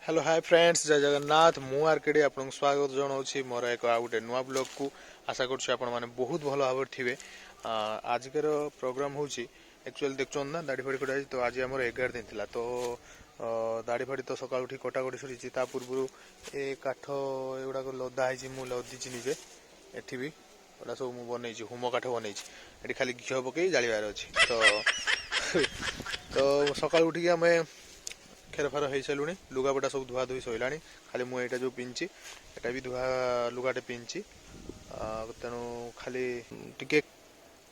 Hello hi friends जय जगन्नाथ मु RKD आपन स्वागत जनाऊँ मोर एक गोटे नुआ ब्लॉग को आशा कर बहुत भल भाव थे। आजिकर प्रोग्राम हूँ एक्चुअली देखुन ना दाढ़ी फाड़ी कटा तो आज आम 11 दिन थी तो दाढ़ी फाड़ी तो सका उठी कटाकटी सरी पूर्व ए काठ एगुड़ाक लदा है लदीची निजे एटी भी एटा सब मुझे होम काठ बनई खाली घी पकई जाबार अच्छी तो सका उठिक आम खेर फार हो सारूँ लुगापटा सब धुआ धुई सैला खाली मुझे जो पिंची एटा भी धुआ लुगाटे पिंची तेणु खाली टिके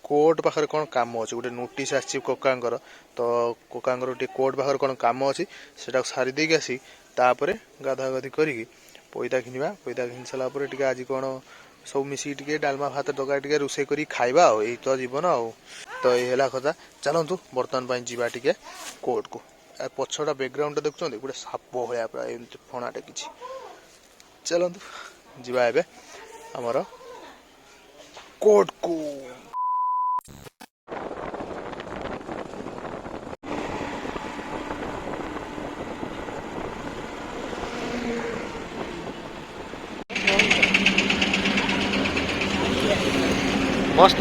कोर्ट पाखे कौन कम अच्छे गोटे नोटिस आसी कोकांगर तो कोकांगर टे कोर्ट पाखे कौन कम अच्छी से सारी देकी आसी तापर गाधा गाधी करी पैदा घिनवा पैदा घिन सारापर टे आज कौन सब मिसिकी डालमा भात डगा टे रोसे कर खाइबा यही तो जीवन तो ये कथा चलतु बर्तमान जावा टे कोर्ट को पछटा बैकग्राउंड देखुं गोटे साप भाया प्राय फणाटे कि चलतु जीवा एबे हमर कोर्ट को मस्त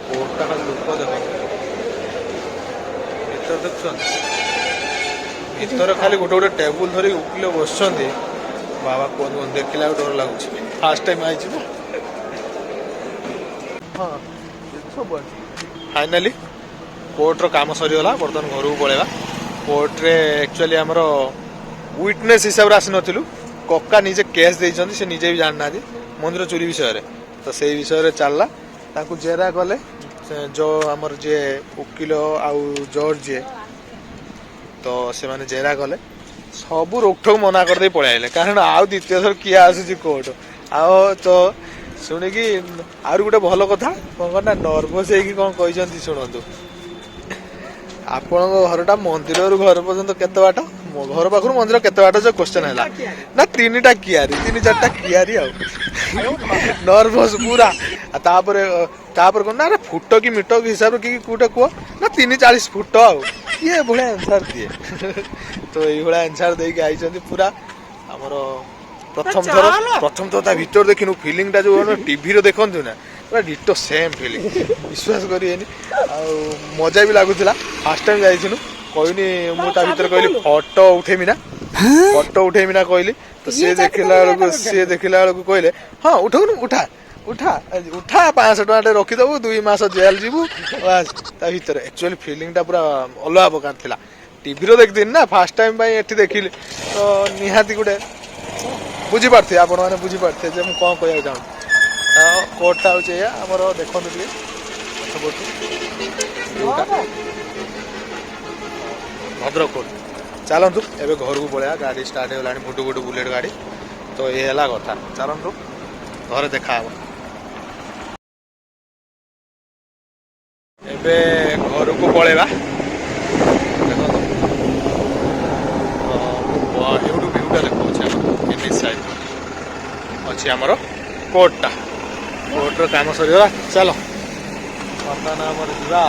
कोर्टा खाली लोक देख भर खाली गोटे गोटे टेबुल धरी उकिल बस बाबा कौन देखला डर लगुच फास्ट टाइम आई हाँ सब फाइनाली कोर्टर काम सरीगला बर्तमान घर को पलैया कोर्टे एक्चुअली आमर विटनेस हिसाब से आसी नथिलु कक्का निजे केस देइछन्ति से निजे भी जानना मंदिर चोरी विषय तो से विषय चलला ताकू जेरा कले जो आमर जे वकिल आउ जज जे तो से माने जेरा कले सबू रोकठोक मना कर दे पळाइले कारण आउ द्वितीय थर किए आसुची कोर्ट आओ तो शुणिकी आउ गोटे भल कथा कौन ना नर्भस हो कौन शुणु आपण घरटा मंदिर घर पर्यंत केते बाट घर पाखु मंदिर केते बाट जो क्वेश्चन है ना 3टा कियारी 3-4टा कियारी नर्भस पूरा तापर कौन ना फुट कि मीटर हिसाब कि कूटे कह ना 3-40 फुट ये भाया आंसर दिए तो ये आंसर देके आई पूरा आमर प्रथम थर भीतर देखिनु फिलिंगटा जो टीवी देखु ना पूरा डिटो सेम फिलिंग विश्वास करें मजा भी लगुला फास्ट टाइम जाइनु कहनी मुझे भर कहली फटो उठेमी ना कहली तो सी देखला बेलू कहले हाँ उठौनु उठा उठा उठा 500 टଙ୍କା रखीदेबू 2 मास जेल जीवु भर एक्चुअली फिलिंगटा पूरा अलग प्रकार था टीवी देखी ना फास्ट टाइम एठी देखिली तो निहाती गोटे बुझीपारे आपण मैंने बुझीपारे जे मुझे कौन कहना चाहूँ कोर्टा हूँ आमर देखु भद्रक कोर्ट चलतु एवं घर को पलैया गाड़ी स्टार्ट होगा भुटु भुटु बुलेट गाड़ी तो ये है कथा चलतु घर देखा एबे घर को पलैया देखो भ्यूटा देखा अच्छी आमर कोर्टा कोर्टर काम सरीगला चलो बर्तमान आमर जा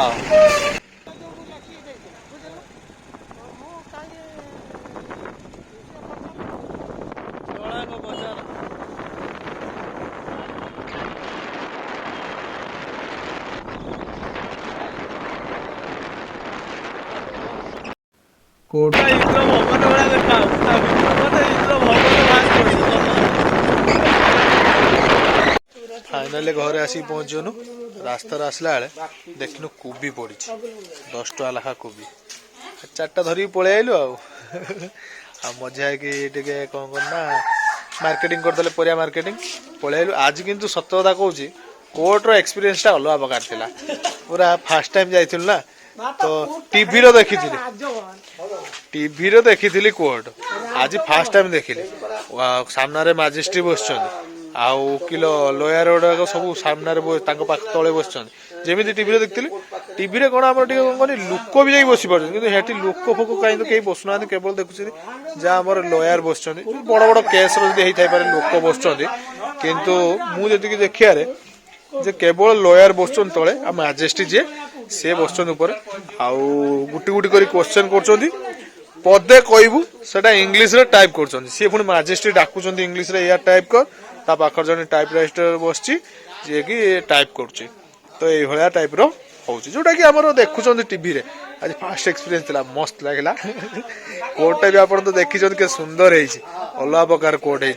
फाइनाली घर आसी पहुँचनु रास्तार आसला बेले देखनु कोबी पड़ी 10 टका लाखा कोबी 4टा धरिक पलि आइलु आ मजा है कि कौन करना मार्केटिंग करदे परिया मार्केटिंग पलि आइलु आज किंतु सत कथा कहूँ कोर्टर एक्सपीरियंसटा अलग प्रकार थिला पूरा फास्ट टाइम जाइथिलु ना तो टीवी देखी कोर्ट आज फास्ट टाइम देखिली सामने मजिस्ट्रेट बस वकिल लयर गुड़ाक सब सामने तले बस जमी टीवी देखी टीवी कौन आम कौन लोक भी जाए बसी पार्टी लोक फोक कहीं तो कहीं बसुना केवल देखुं जहाँ आम लयर बस बड़ बड़ केस होता है लोक बस किंतु मुझे देखिए जे केवल लयर बस तले आ मजिस्ट्रेट जी सी बस गुटी गुटी कर क्वेश्चन कर पदे कहबू सेटा इंग्लिश रे टाइप कर सी पुणी मजिस्ट्रेट डाकुंट इंग्लिश रे या टाइप कर ता पाखर जन टाइप राइटर बस जी कि टाइप कर तो ये टाइप रो जोटा कि आम देखुं टीवी रे आज फास्ट एक्सपीरियंस था मस्त लगला कोर्टा भी आप तो देखी के सुंदर है अलग प्रकार कोर्ट है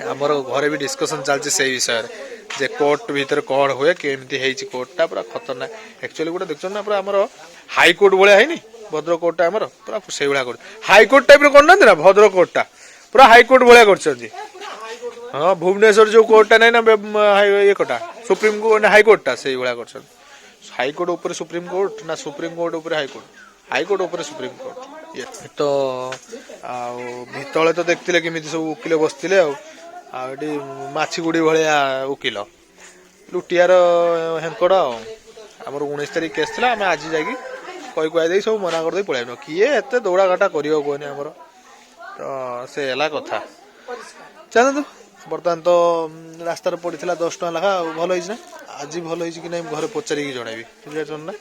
घरे भी डिस्कसन चलती से विषय जे कोर्ट भीतर कौन हुए केमती कोर्टा पूरा खतरनाक एक्चुअली गोटे देख ना पूरा आम हाईकोर्ट भाया है भद्रक कोर्टा आमर पूरा से कोर्ट हाईकोर्ट टाइप करना ना भद्रक कोर्टा पूरा हाईकोर्ट भाया कर हाँ भुवनेश्वर जो कोर्टा नहीं ना ये कोटा सुप्रीम कोर्ट हाईकोर्टा से कर हाईकोर्ट ऊपर सुप्रीम कोर्ट ना सुप्रीम कोर्ट ऊपर हाईकोर्ट ऊपर सुप्रीम कोर्ट ये तो भितले तो देखते केमी सब वकिल बसते आछीगुड़ी भाया वकिल लुटियार हेंकड़ आमर 19 तारिख केस था आम आज जा कही सब मना कर पलैन किए एत दौड़ा घाटा कर कहनी आमर तो से है कथा चलते बर्तमान तो रास्तार पड़ा 10 टका लेखा भल ना आज भल कि ना घर पचारिकी जनइबी बुझे ना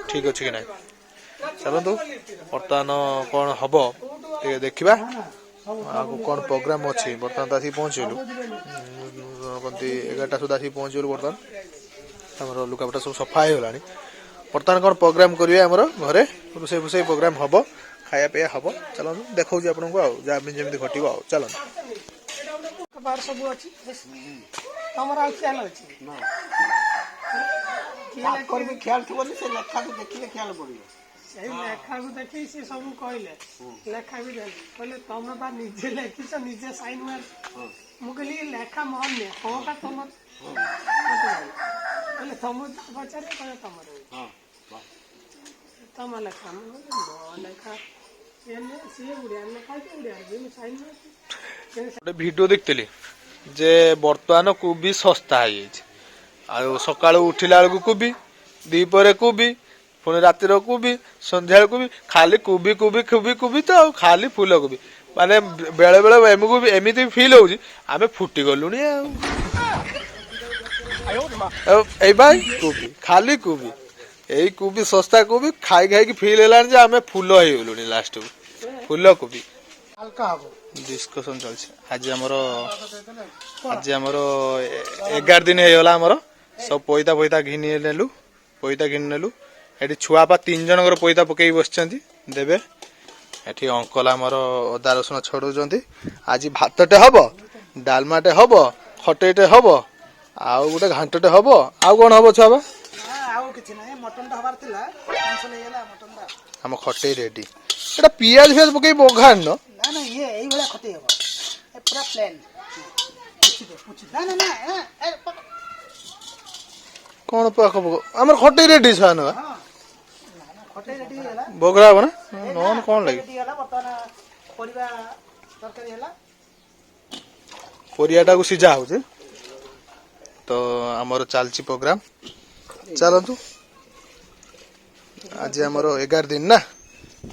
ठीक अच्छे कि ना चलतु बर्तमान कौन हम ये देखा कौन प्रोग्राम अच्छी बर्तमान तो आसिक पहुँचलु कमी 11टा सुधा आसिक पहुँचलु बर्तमान आम लुगापटा सब सफा होगा बर्तमान कौन प्रोग्राम करेंगे आमर घरे रोसे फुसे प्रोग्राम हम खाया पीया हम चलो देखा आपन को जमी घटो चलो सब अच्छी तमर ख्याल अच्छी ख्याल थी से लेखा को देखिए ख्याल पड़े लेखा को देखी सी सब कहले लेखा भी कहले तुम बा निजे लेखिस निजे साइन मार मुझे लेखा मन ने हाँ का तुम कहले तुम पचारे कहले तुम लेखा लेखा भिडियो देखते जे बर्तमान कोबी सस्ता है सका उठिला बेलू कोबी दीपर कोबी पुणी रातिर कोबी संध्या कोबी खाली कोबी कोबी कोबी कोबी तो खाली फूल कोबी माने बेले बेले एमको भी एमती फिल हो आम फुटी गलु कोबी खाली कोबी यही कोबी सस्ता कोबी खाई खाई फिल है आम फूल हो गलु लास्ट को फूल कोबी डिस्कसन चलছে आज आमर 11 दिन होगा आमर सब पैता पैता घिनी नेलु पैता घिनी नेलु ये छुआपा 3 जनकर पैता पकई बस देवे ये अंकल आमर अदा रसुण छड़ाऊँ आज भातटे हम डालमाटे हम खटेटे हम आउ गोटे घांटटे हम आउ कौन हम छुआपा आम खटे रेडी एटा पियाज फियाज पकई बघान न ना ना ये यही वाला खटे हो ए पूरा प्लान ना ना ना कौन पाख हमर खटे रेडी छ न हां खटे रेडी होला बगरा बना नन कौन लगी रेडी होला बर्तमान परिबा तरकारी होला परियाटा को सिजा हो जे तो हमर चालची प्रोग्राम चलंतु आज हमर 11 दिन ना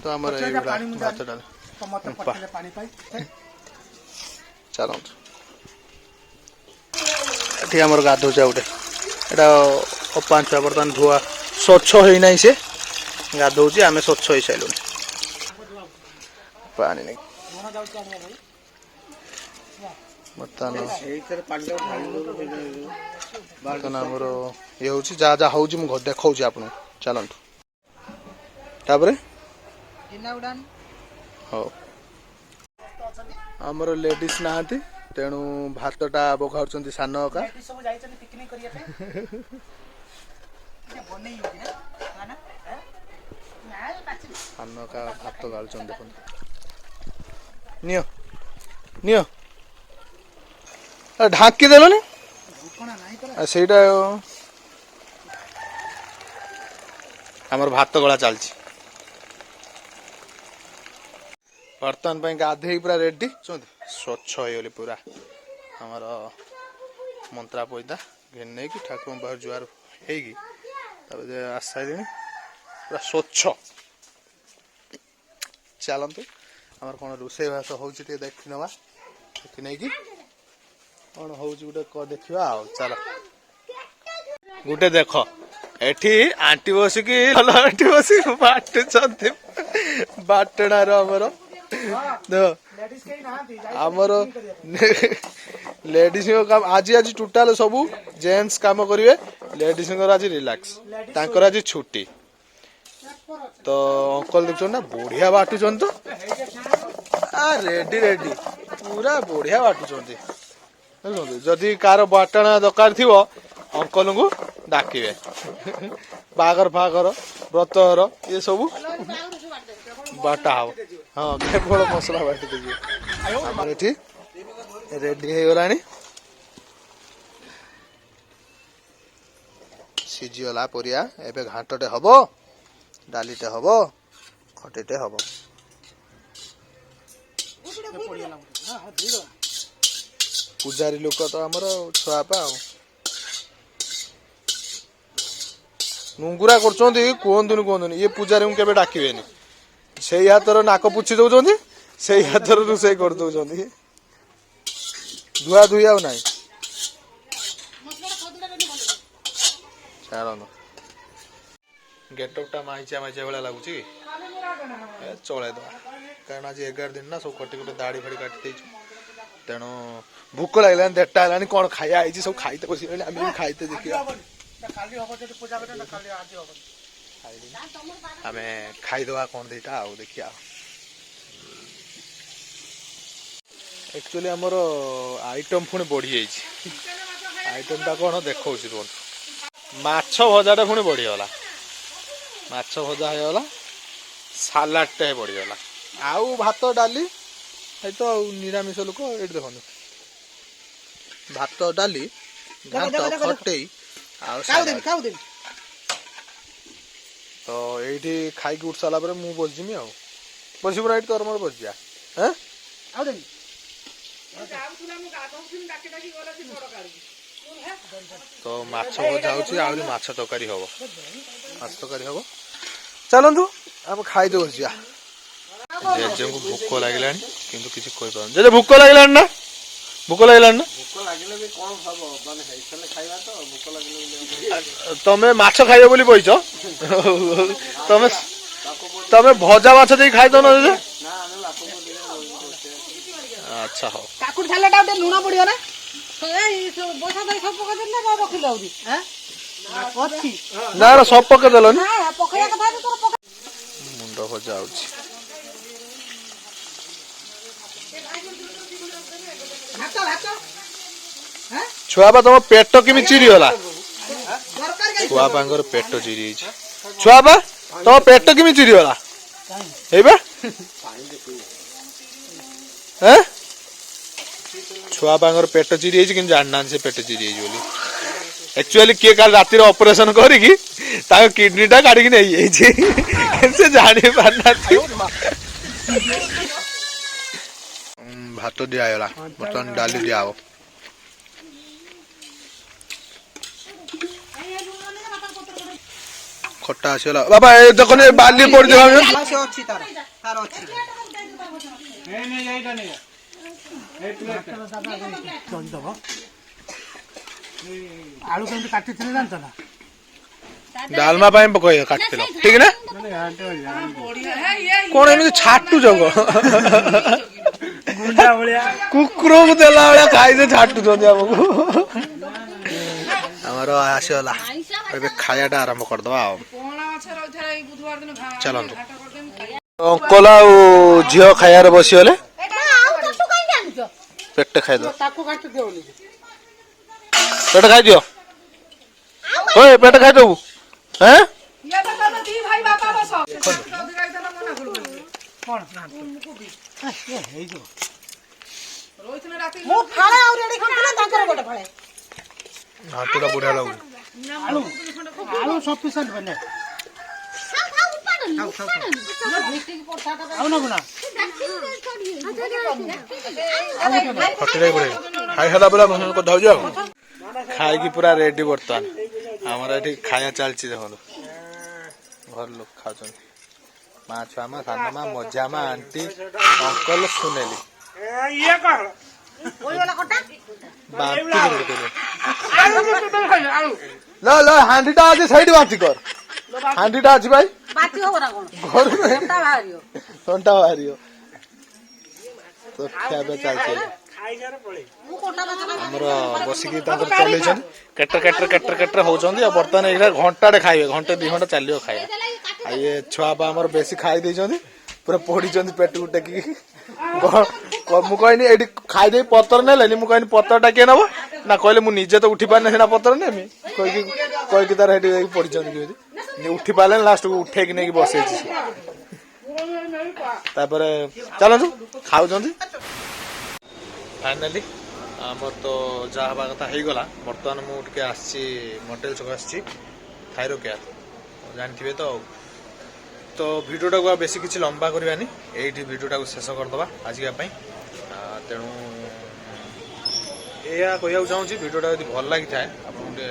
तो हमर भात डाल टमाटर पटले पानी पाई चलो ये आमर गाधोचा गोटे यहाँ अपांचुआ बर्तमान धुआ स्वच्छ होना से गाधोची आम स्वच्छ हो सारे पानी नहीं बर्तमान आमर ये हूँ जहाँ जहाँ हूँ मुझे देखा आपको चलतु तापर हाँ आमर लेडीज ना तेणु भातटा बघाड़ सान का सान का भात गाड़ देख नियो नियो ढाकी देलनि सेटा आमर भात गला चलती बर्तमान गाधे पूरा रेडी स्वच्छ हो पूरा आमर मंत्रा पैदा घेन नहीं कि ठाकुर बाहर जुआर होगी आस सारे पूरा स्वच्छ चलतु आमर कौन रोसे बास हो देखी नवा देखी नहीं कि कौन हो गोटे देखा चल गोटे देख एठी आंटी बसिकी आंटी बसिक बाटुंट बाटना आमर आमर लेडीज काम आज आज टोटाल सब जेंट्स काम करेंगे लेडीज आज रिलैक्स तांकर आज छुट्टी तो अंकल देखो ना बढ़िया बाटुचन तो रेडी रेडी पूरा बढ़िया बाटुचंती जदि कार बाटना दरकार थी अंकल को डाकिबे बागर फागर व्रतर ये सब बाटा हो हाँ केवल मसला बाटी देवी रेडी हो गलानी सीझीगला परिया एबे घाटटे हबो डालीटे हबो खटेटे हबो पूजारी लोक तो आमर छुआपा नुंगुरा करछोंती कहतुनी ये पूजारी को केबे डाकिबेनी से हाथर नाक पुछि दौरान से हाथर रोषे कर दौरान धुआ धुई आउ नाई छाड़न गेटअपटा माइचा माइचा भाया लगुच चल कारण आज 11 दिन ना सब कटी कटे दाढ़ी फाड़ी काटी तेणु भूक लगे देटा है कौन खाया आई सब खाईते बस आम खाईते देखिए आम खाईदवा कौन दीटा आ देखिया एक्चुअली आमर आइटम पुणी बढ़ी आइटमटा कौन देखा माछ भजाटा पुणी बढ़ीगला माछ भजा होगा सालाडटे बढ़ीगला आउ भात डाली तो निरामिष लोक ये देखो भात डाली घाट खटे तो ये खाई उठ सारा मुझे बसजिमी आ बसबू ना तोर मोर बस जा तो माछ भजा आहरी माछ तरकारी हम माछ तरकारी हम चलतु आम खाईदे बस जा जेजे को भूक लगे किंतु किसी कोई पार जेजे भूक लगे ना भूक लगे ना तमे माछ खाइबे बोली बइछ तमे तमे भजा माछ दे खाइ दो ना जेजे अच्छा हो काकुड़ सालाटा उठे लुण पड़ियो ना ए बोसा दई सब पका देला बा रखि लउरी हैं अछि ना रे सब पका देलो नि ना पकया कथा तोर पका मुंडो भजा आउछि भात भात हैं छुआ बा तुम पेट किमि चिरी होला छुआ बांगर पेट चिरी छ छुआ बा तुम पेट किमि चिरी होला हेबा हैं छुआ बांगर पेट चिरी कि जानना से पेट चिरी बोली एक्चुअली किए काल रातिर ऑपरेशन करिकी ताको किडनीटा काढिकी नै जाई से जानि पारना भात दिया आयला बर्तमान डाली दिया हो खट्टा आसला बाबा ए देखो ने बाली पड़ जा से अछि तार तार अछि नै नै एइटा नै आलू केमती काटी थिले जानत ना डालमा पाए पकय काटतिलो ठीक ना कोन एमि छाटू जगो गुंडा भलिया कुकुरो को देला वाला खाइ दे छाटू जंदी हमको हमरो आसला एबे खायाटा आरंभ कर दबा चलंतु अंकल आ झियो खायार बसिले पेट खाइ दो ताको काटी देओली पेट खाइ दियो ओए पेट खाइ दो हैं या तो दी भाई बापा बस कोन ए हे जो रोहित ने राती मो फाळे आ रेडी खंतले ताकर गोटे फाळे हाटुरा बुढ़ा लागु आलू आलू सफिशिएंट बने खाऊ ना गुना खटिराई पड़े खाई हला बोला मन को धाउ जाओ खाई की पूरा रेडी बर्तमान हमरा एठी खाया चलची देखो घर लोग खाचन माँ छुआ साना माँ मजा माँ आंटी अंकल सुनेली ये कह ओई वाला कटा बांटी कर देले आलू तो खाइ आलू ल ल हांडीटा आज साइड बांटी कर हांडीटा आज भाई ବାତି ହବ ନା କଣ ଘରୁ ଘଣ୍ଟା ବାହାରିବ ଥଣ୍ଡା ବାହାରିବ ତ ଖିଆ ପିଆ ଚାଲିଛି ମୁଁ କଣ୍ଟା ମାଛ ଆମର ବସିକି ତାଙ୍କର ଚଲେଇଛନ୍ତି କେଟର ହଉଛନ୍ତି ଆଉ ବର୍ତ୍ତମାନ ଏଇଟା ଘଣ୍ଟାଟେ ଖାଇବେ ଘଣ୍ଟେ 2 ଘଣ୍ଟା ଚାଲିବ ଖାଇବା ଆଉ ଇଏ ଛୁଆ ବା ଆମର ବେଶୀ ଖାଇ ଦେଇଛନ୍ତି ପୁରା ପୋଡ଼ିଛନ୍ତି ପେଟକୁ ଟେକିକି ମୁଁ କହିନି ଏଇଠି ଖାଇଦେଇ ପତର ନେଲେନି ମୁଁ କହିନି ପତରଟା କିଏ ନେବ ନା କହିଲେ ମୁଁ ନିଜେ ତ ଉଠି ପାରିନି ସିନା ପତର ନେମି କହିକି ତାର ସେଠି ଯାଇକି ପଡ଼ିଛନ୍ତି କେମିତି ଉଠି ପାରିଲେନି ଲାଷ୍ଟକୁ ଉଠେଇକି ନେଇକି ବସେଇଛି ତାପରେ ଚାଲନ୍ତୁ ଖାଉଛନ୍ତି ଫାଇନାଲି ଆମର ତ ଯାହା ହେବା କଥା ହେଇଗଲା ବର୍ତ୍ତମାନ ମୁଁ ଟିକେ ଆସିଛି ମଟେଲ ଛକ ଆସିଛି ଥାଇରୋ କେୟାର ଜାଣିଥିବେ ତ ଭିଡ଼ିଓଟାକୁ ଆଉ ବେଶୀ କିଛି ଲମ୍ବା କରିବାନି ଏଇଠି ଭିଡ଼ିଓଟାକୁ ଶେଷ କରିଦେବା ଆଜିକା ପାଇଁ ତେଣୁ ଏହା କହିବାକୁ ଚାହୁଁଛି ଭିଡ଼ିଓଟା ଯଦି ଭଲ ଲାଗିଥାଏ ଆପଣଙ୍କୁ ଟିକେ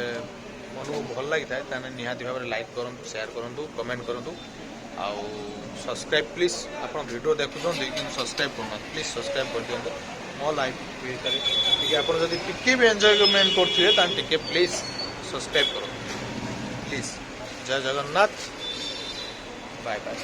ମନକୁ ଭଲ ଲାଗିଥାଏ ତାହେଲେ ନିହାତି ଭାବରେ ଲାଇକ୍ କରନ୍ତୁ ସେୟାର କରନ୍ତୁ କମେଣ୍ଟ କରନ୍ତୁ ଆଉ ସବସ୍କ୍ରାଇବ୍ ପ୍ଲିଜ୍ ଆପଣ ଭିଡ଼ିଓ ଦେଖୁଛନ୍ତି କିନ୍ତୁ ସବସ୍କ୍ରାଇବ୍ କରୁନାହାନ୍ତି ପ୍ଲିଜ୍ ସବସ୍କ୍ରାଇବ୍ କରିଦିଅନ୍ତୁ ମୋ ଲାଇଫ୍ ଭିତରେ ଟିକେ ଆପଣ ଯଦି ଟିକେ ବି ଏନ୍ଜୟମେଣ୍ଟ କରୁଥିବେ ତାହେଲେ ଟିକେ ପ୍ଲିଜ୍ ସବସ୍କ୍ରାଇବ୍ କରନ୍ତୁ please Jai Jagannath bye bye